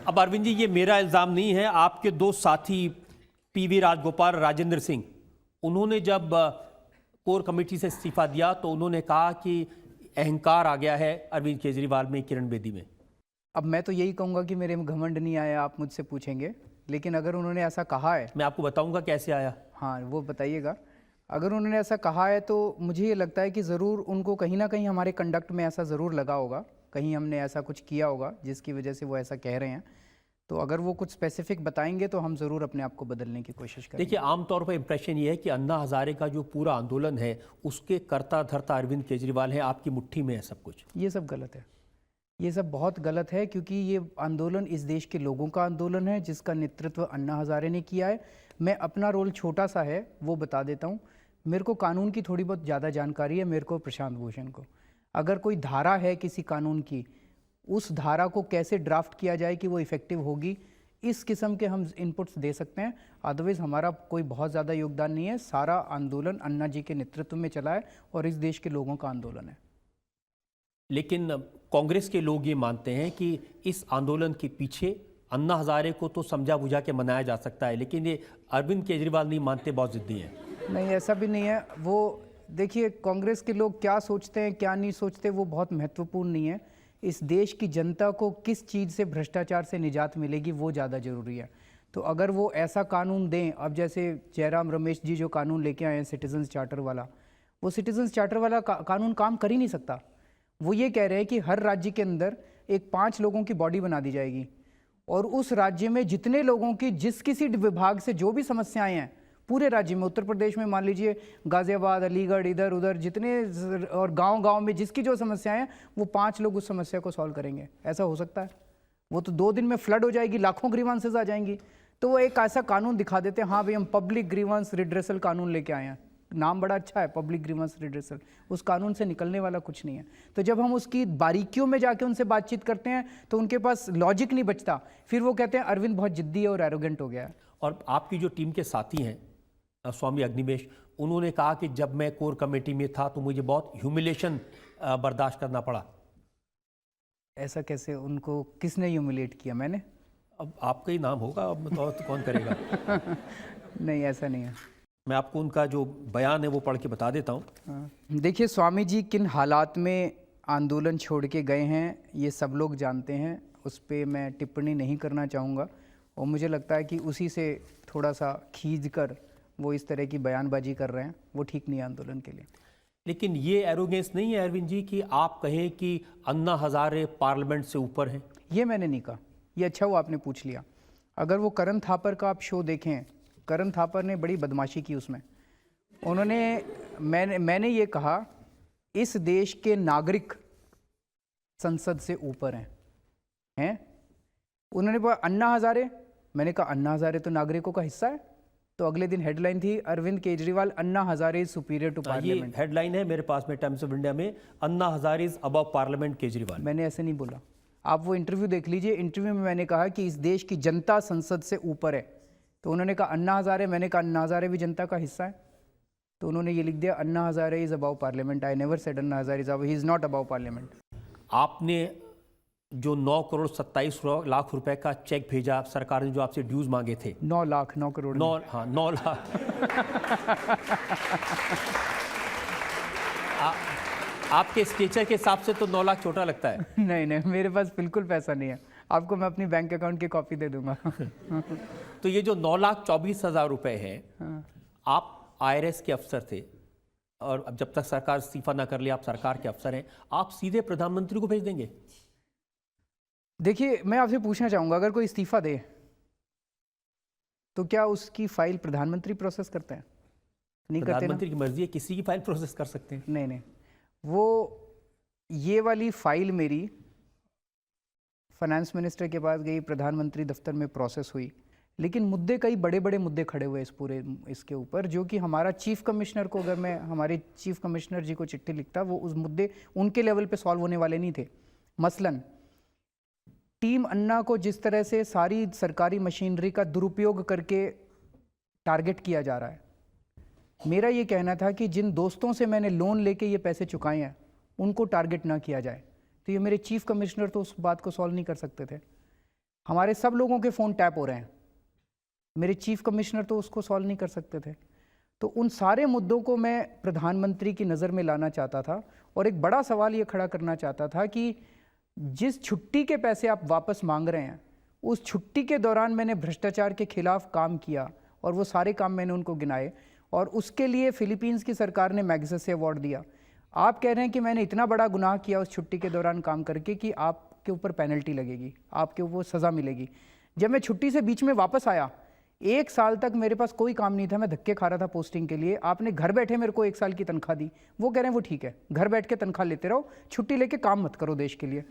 अब अरविंद जी, ये मेरा इल्ज़ाम नहीं है, आपके दो साथी पीवी राजगोपाल, राजेंद्र सिंह, उन्होंने जब कोर कमेटी से इस्तीफा दिया तो उन्होंने कहा कि अहंकार आ गया है अरविंद केजरीवाल में, किरण बेदी में। अब मैं तो यही कहूँगा कि मेरे में घमंड नहीं आया, आप मुझसे पूछेंगे, लेकिन अगर उन्होंने ऐसा कहा है, मैं आपको बताऊंगा कैसे आया। हाँ वो बताइएगा। अगर उन्होंने ऐसा कहा है तो मुझे ये लगता है कि ज़रूर उनको कहीं ना कहीं हमारे कंडक्ट में ऐसा ज़रूर लगा होगा, कहीं हमने ऐसा कुछ किया होगा जिसकी वजह से वो ऐसा कह रहे हैं। तो अगर वो कुछ स्पेसिफिक बताएंगे तो हम ज़रूर अपने आप को बदलने की कोशिश करेंगे। देखिए, आमतौर पर इंप्रेशन ये है कि अन्ना हजारे का जो पूरा आंदोलन है उसके कर्ता धर्ता अरविंद केजरीवाल है, आपकी मुट्ठी में है सब कुछ। ये सब गलत है, ये सब बहुत गलत है, क्योंकि ये आंदोलन इस देश के लोगों का आंदोलन है जिसका नेतृत्व अन्ना हजारे ने किया है। मैं अपना रोल छोटा सा है वो बता देता हूँ। मेरे को कानून की थोड़ी बहुत ज़्यादा जानकारी है, मेरे को प्रशांत भूषण को। अगर कोई धारा है किसी कानून की, उस धारा को कैसे ड्राफ्ट किया जाए कि वो इफ़ेक्टिव होगी, इस किस्म के हम इनपुट्स दे सकते हैं। अदरवाइज़ हमारा कोई बहुत ज़्यादा योगदान नहीं है। सारा आंदोलन अन्ना जी के नेतृत्व में चला है और इस देश के लोगों का आंदोलन है। लेकिन कांग्रेस के लोग ये मानते हैं कि इस आंदोलन के पीछे अन्ना हजारे को तो समझा बुझा के मनाया जा सकता है, लेकिन ये अरविंद केजरीवाल नहीं मानते, बहुत जिद्दी हैं। नहीं, ऐसा भी नहीं है। वो देखिए, कांग्रेस के लोग क्या सोचते हैं क्या नहीं सोचते वो बहुत महत्वपूर्ण नहीं है। इस देश की जनता को किस चीज़ से, भ्रष्टाचार से निजात मिलेगी, वो ज़्यादा ज़रूरी है। तो अगर वो ऐसा कानून दें, अब जैसे जयराम रमेश जी जो कानून लेके आए हैं सिटीजन्स चार्टर वाला, वो सिटीजन्स चार्टर वाला कानून काम कर ही नहीं सकता। वो ये कह रहे हैं कि हर राज्य के अंदर एक 5 लोगों की बॉडी बना दी जाएगी और उस राज्य में जितने लोगों की जिस किसी विभाग से जो भी समस्याएं हैं, पूरे राज्य में, उत्तर प्रदेश में मान लीजिए गाजियाबाद, अलीगढ़, इधर उधर जितने, और गांव-गांव में जिसकी जो समस्याएं हैं, वो 5 लोग उस समस्या को सॉल्व करेंगे। ऐसा हो सकता है? वो तो 2 दिन में फ्लड हो जाएगी, लाखों ग्रीवांसेस आ जाएंगी। तो वो एक ऐसा कानून दिखा देते हैं, हाँ भाई हम पब्लिक ग्रीवांस रिड्रेसल कानून लेके आए हैं। नाम बड़ा अच्छा है, पब्लिक ग्रीवांस रिड्रेसल। उस कानून से निकलने वाला कुछ नहीं है। तो जब हम उसकी बारीकियों में जाके उनसे बातचीत करते हैं तो उनके पास लॉजिक नहीं बचता, फिर वो कहते हैं अरविंद बहुत जिद्दी है और एरोगेंट हो गया है। और आपकी जो टीम के साथी हैं स्वामी अग्निवेश, उन्होंने कहा कि जब मैं कोर कमेटी में था तो मुझे बहुत ह्यूमिलेशन बर्दाश्त करना पड़ा। ऐसा कैसे? उनको किसने ह्यूमिलेट किया? मैंने? अब आपका ही नाम होगा, अब तो कौन करेगा। नहीं, ऐसा नहीं है। मैं आपको उनका जो बयान है वो पढ़ के बता देता हूँ। देखिए, स्वामी जी किन हालात में आंदोलन छोड़ के गए हैं ये सब लोग जानते हैं, उस पर मैं टिप्पणी नहीं करना चाहूँगा। और मुझे लगता है कि उसी से थोड़ा सा खींच कर वो इस तरह की बयानबाजी कर रहे हैं, वो ठीक नहीं है आंदोलन के लिए। लेकिन ये एरोगेंस नहीं है अरविंद जी कि आप कहें कि अन्ना हजारे पार्लियामेंट से ऊपर हैं? ये मैंने नहीं कहा। ये अच्छा वो आपने पूछ लिया। अगर वो करण थापर का आप शो देखें, करण थापर ने बड़ी बदमाशी की उसमें। उन्होंने, मैंने ये कहा इस देश के नागरिक संसद से ऊपर हैं। उन्होंने बोला अन्ना हजारे, मैंने कहा अन्ना हजारे तो नागरिकों का हिस्सा है। तो अगले दिन हेडलाइन थी Arvind Kejriwal Anna Hazare is superior to parliament. ये हेडलाइन है मेरे पास में टाइम्स ऑफ इंडिया में, Anna Hazare is above parliament Kejriwal. मैंने ऐसे नहीं बोला, आप वो इंटरव्यू देख लीजिए। इंटरव्यू में मैंने कहा कि इस देश की जनता संसद से ऊपर है। तो उन्होंने कहा अन्ना हजारे, मैंने कहा अन्ना हजारे भी जनता का हिस्सा है। तो उन्होंने ये लिख दिया Anna Hazare is above parliament. I never said Anna Hazare is above, he is not above parliament. आपने जो 9 करोड़ 27 लाख रुपए का चेक भेजा, सरकार ने जो आपसे ड्यूज मांगे थे, 9 लाख, 9 करोड़, 9 लाख। आपके स्टेचर के हिसाब से तो 9 लाख छोटा लगता है। नहीं नहीं, मेरे पास बिल्कुल पैसा नहीं है। आपको मैं अपनी बैंक अकाउंट की कॉपी दे दूंगा। तो ये जो 9,24,000 रुपए है, आप IRS के अफसर थे और अब जब तक सरकार इस्तीफा ना कर ले, आप सरकार के अफसर हैं, आप सीधे प्रधानमंत्री को भेज देंगे? देखिए, मैं आपसे पूछना चाहूँगा, अगर कोई इस्तीफा दे तो क्या उसकी फाइल प्रधानमंत्री प्रोसेस करते हैं? नहीं करते ना। प्रधानमंत्री की मर्जी है, किसी की फाइल प्रोसेस कर सकते हैं। नहीं नहीं, वो ये वाली फाइल मेरी फाइनेंस मिनिस्टर के पास गई, प्रधानमंत्री दफ्तर में प्रोसेस हुई, लेकिन मुद्दे कई बड़े बड़े मुद्दे खड़े हुए इस पूरे इसके ऊपर, जो कि हमारा चीफ कमिश्नर को, अगर मैं हमारे चीफ कमिश्नर जी को चिट्ठी लिखता, वो उस मुद्दे उनके लेवल पे सॉल्व होने वाले नहीं थे। मसलन टीम अन्ना को जिस तरह से सारी सरकारी मशीनरी का दुरुपयोग करके टारगेट किया जा रहा है, मेरा ये कहना था कि जिन दोस्तों से मैंने लोन लेके ये पैसे चुकाए हैं उनको टारगेट ना किया जाए। तो ये मेरे चीफ कमिश्नर तो उस बात को सॉल्व नहीं कर सकते थे। हमारे सब लोगों के फ़ोन टैप हो रहे हैं, मेरे चीफ कमिश्नर तो उसको सॉल्व नहीं कर सकते थे। तो उन सारे मुद्दों को मैं प्रधानमंत्री की नज़र में लाना चाहता था और एक बड़ा सवाल ये खड़ा करना चाहता था कि जिस छुट्टी के पैसे आप वापस मांग रहे हैं, उस छुट्टी के दौरान मैंने भ्रष्टाचार के खिलाफ काम किया और वो सारे काम मैंने उनको गिनाए और उसके लिए फिलीपींस की सरकार ने मैग्सेसे अवार्ड दिया। आप कह रहे हैं कि मैंने इतना बड़ा गुनाह किया उस छुट्टी के दौरान काम करके कि आपके ऊपर पेनल्टी लगेगी, आपके ऊपर सज़ा मिलेगी। जब मैं छुट्टी से बीच में वापस आया, 1 साल तक मेरे पास कोई काम नहीं था, मैं धक्के खा रहा था पोस्टिंग के लिए। आपने घर बैठे मेरे को 1 साल की तनख्वाह दी। वो कह रहे हैं वो ठीक है, घर बैठ के तनख्वाह लेते रहो, छुट्टी लेके काम मत करो देश के लिए।